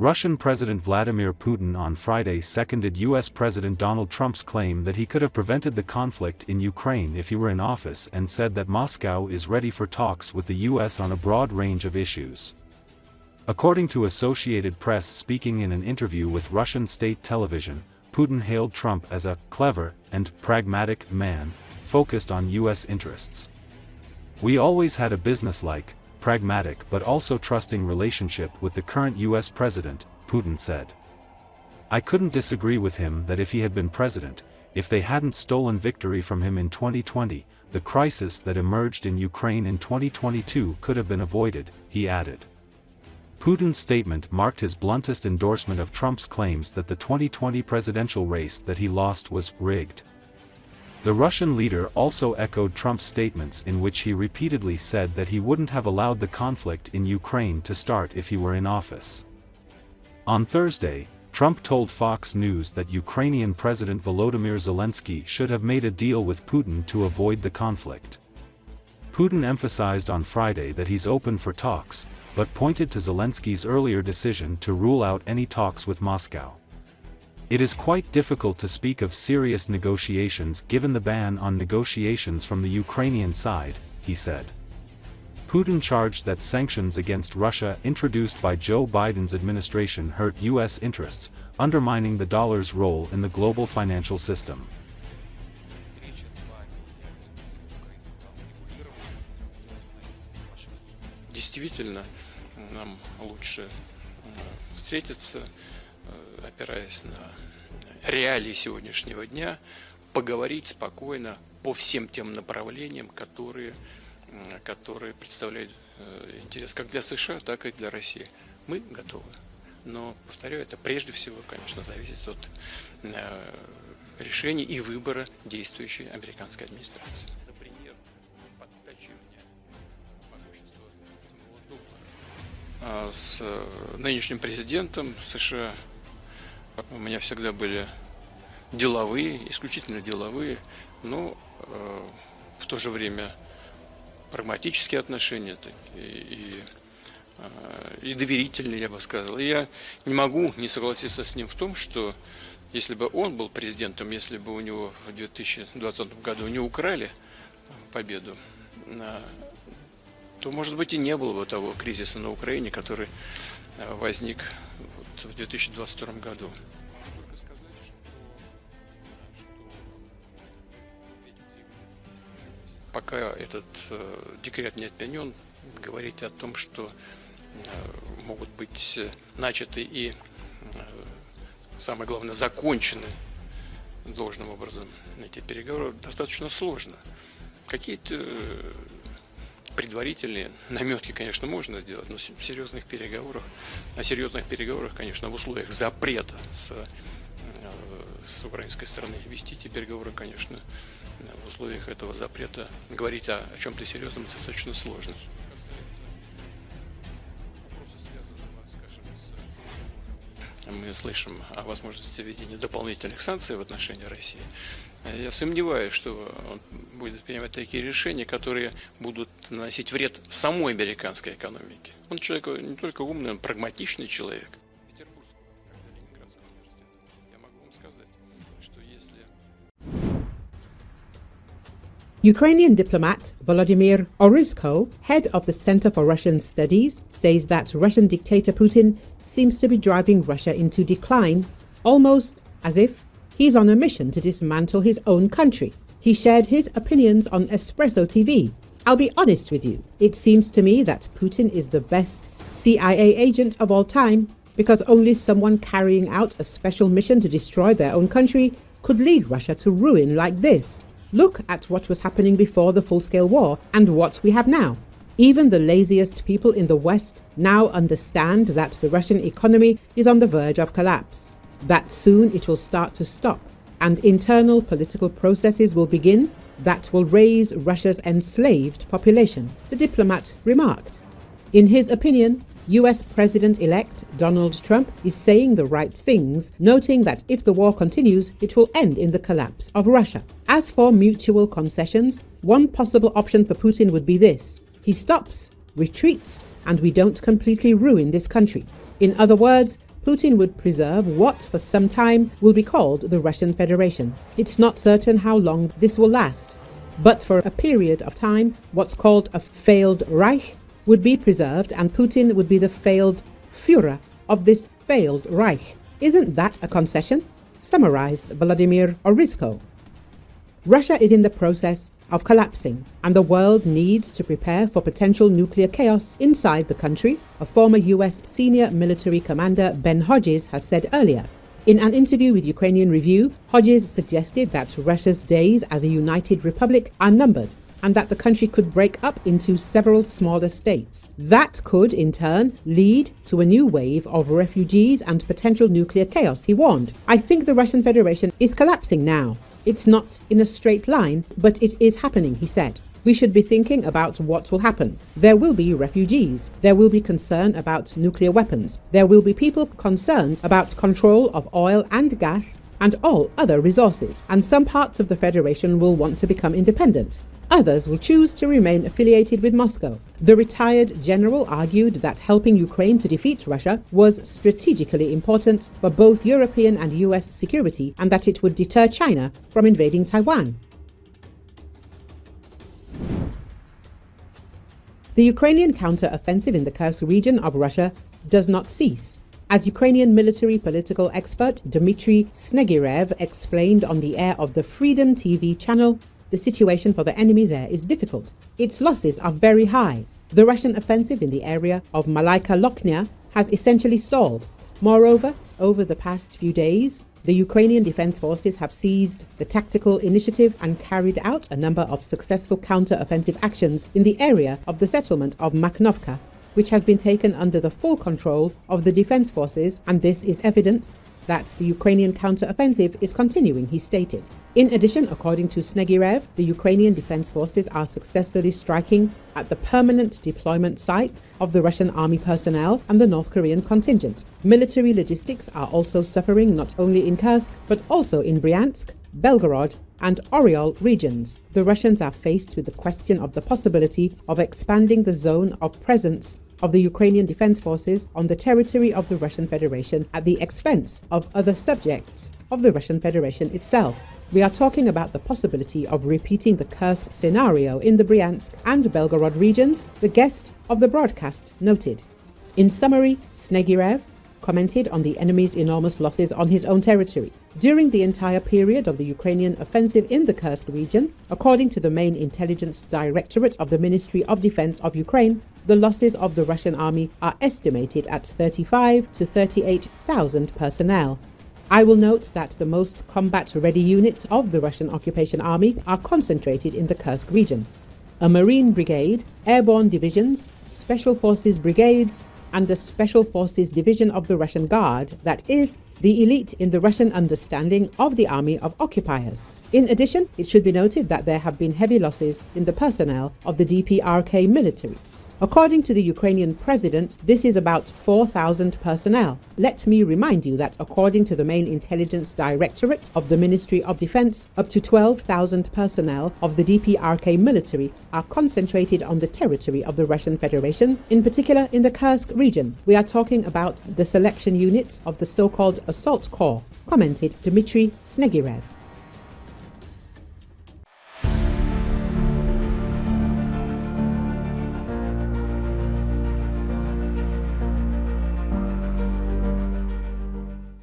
Russian President Vladimir Putin on Friday seconded U.S. President Donald Trump's claim that he could have prevented the conflict in Ukraine if he were in office and said that Moscow is ready for talks with the U.S. on a broad range of issues. According to Associated Press, speaking in an interview with Russian state television, Putin hailed Trump as a clever and pragmatic man, focused on U.S. interests. "We always had a businesslike, pragmatic but also trusting relationship with the current U.S. president," Putin said. "I couldn't disagree with him that if he had been president, if they hadn't stolen victory from him in 2020, the crisis that emerged in Ukraine in 2022 could have been avoided," he added. Putin's statement marked his bluntest endorsement of Trump's claims that the 2020 presidential race that he lost was rigged. The Russian leader also echoed Trump's statements in which he repeatedly said that he wouldn't have allowed the conflict in Ukraine to start if he were in office. On Thursday, Trump told Fox News that Ukrainian President Volodymyr Zelensky should have made a deal with Putin to avoid the conflict. Putin emphasized on Friday that he's open for talks, but pointed to Zelensky's earlier decision to rule out any talks with Moscow. "It is quite difficult to speak of serious negotiations given the ban on negotiations from the Ukrainian side," he said. Putin charged that sanctions against Russia introduced by Joe Biden's administration hurt U.S. interests, undermining the dollar's role in the global financial system. Действительно, нам лучше встретиться, опираясь на реалии сегодняшнего дня, поговорить спокойно по всем тем направлениям, которые представляют интерес как для США, так и для России. Мы готовы. Но, повторяю, это прежде всего, конечно, зависит от решений и выбора действующей американской администрации. Например, подтачивание могущества самого доллара. С нынешним президентом США у меня всегда были исключительно деловые, но в то же время прагматические отношения и доверительные, я бы сказал. И я не могу не согласиться с ним в том, что если бы он был президентом, если бы у него в 2020 году не украли победу, то, может быть, и не было бы того кризиса на Украине, который возник в 2022 году. Пока этот декрет не отменен, говорить о том, что могут быть начаты и, самое главное, закончены должным образом эти переговоры, достаточно сложно. Какие-то предварительные наметки, конечно, можно сделать, но о серьезных переговорах, конечно, в условиях запрета с украинской стороны вести эти переговоры, конечно, в условиях этого запрета говорить о чем-то серьезном достаточно сложно. Мы слышим о возможности введения дополнительных санкций в отношении России. Я сомневаюсь, что он будет принимать такие решения, которые будут наносить вред самой американской экономике. Он человек не только умный, он прагматичный человек. Я могу вам сказать, что если... Ukrainian diplomat Volodymyr Oryzko, head of the Center for Russian Studies, says that Russian dictator Putin seems to be driving Russia into decline, almost as if he's on a mission to dismantle his own country. He shared his opinions on Espresso TV. "I'll be honest with you, it seems to me that Putin is the best CIA agent of all time, because only someone carrying out a special mission to destroy their own country could lead Russia to ruin like this. Look at what was happening before the full-scale war and what we have now. Even the laziest people in the West now understand that the Russian economy is on the verge of collapse, that soon it will start to stop, and internal political processes will begin that will raise Russia's enslaved population," the diplomat remarked. In his opinion, US President-elect Donald Trump is saying the right things, noting that if the war continues, it will end in the collapse of Russia. As for mutual concessions, one possible option for Putin would be this: he stops, retreats, and we don't completely ruin this country. In other words, Putin would preserve what for some time will be called the Russian Federation. It's not certain how long this will last, but for a period of time, what's called a failed Reich would be preserved, and Putin would be the failed Führer of this failed Reich. Isn't that a concession? Summarized Vladimir Oryzko. Russia is in the process of collapsing, and the world needs to prepare for potential nuclear chaos inside the country, a former US senior military commander Ben Hodges has said earlier. In an interview with Ukrainian Review, Hodges suggested that Russia's days as a united republic are numbered, and that the country could break up into several smaller states. That could, in turn, lead to a new wave of refugees and potential nuclear chaos, he warned. I think the Russian Federation is collapsing now. It's not in a straight line, but it is happening, he said. We should be thinking about what will happen. There will be refugees. There will be concern about nuclear weapons. There will be people concerned about control of oil and gas and all other resources. And some parts of the Federation will want to become independent. Others will choose to remain affiliated with Moscow. The retired general argued that helping Ukraine to defeat Russia was strategically important for both European and US security, and that it would deter China from invading Taiwan. The Ukrainian counter-offensive in the Kursk region of Russia does not cease. As Ukrainian military political expert Dmitry Snegirev explained on the air of the Freedom TV channel, the situation for the enemy there is difficult. Its losses are very high. The Russian offensive in the area of Malaika Lochnia has essentially stalled. Moreover, over the past few days, the Ukrainian Defense Forces have seized the tactical initiative and carried out a number of successful counter-offensive actions in the area of the settlement of Makhnovka, which has been taken under the full control of the Defense Forces, and this is evidence that the Ukrainian counter-offensive is continuing, he stated. In addition, according to Snegirev, the Ukrainian Defense Forces are successfully striking at the permanent deployment sites of the Russian army personnel and the North Korean contingent. Military logistics are also suffering not only in Kursk, but also in Bryansk, Belgorod, and Oryol regions. The Russians are faced with the question of the possibility of expanding the zone of presence of the Ukrainian Defense Forces on the territory of the Russian Federation at the expense of other subjects of the Russian Federation itself. We are talking about the possibility of repeating the Kursk scenario in the Bryansk and Belgorod regions, the guest of the broadcast noted. In summary, Snegirev commented on the enemy's enormous losses on his own territory. During the entire period of the Ukrainian offensive in the Kursk region, according to the main intelligence directorate of the Ministry of Defense of Ukraine, the losses of the Russian army are estimated at 35 to 38,000 personnel. I will note that the most combat-ready units of the Russian occupation army are concentrated in the Kursk region. A Marine Brigade, airborne divisions, Special Forces brigades, and a Special Forces division of the Russian Guard, that is, the elite in the Russian understanding of the army of occupiers. In addition, it should be noted that there have been heavy losses in the personnel of the DPRK military. According to the Ukrainian president, this is about 4,000 personnel. Let me remind you that according to the main intelligence directorate of the Ministry of Defense, up to 12,000 personnel of the DPRK military are concentrated on the territory of the Russian Federation, in particular in the Kursk region. We are talking about the selection units of the so-called Assault Corps, commented Dmitry Snegirev.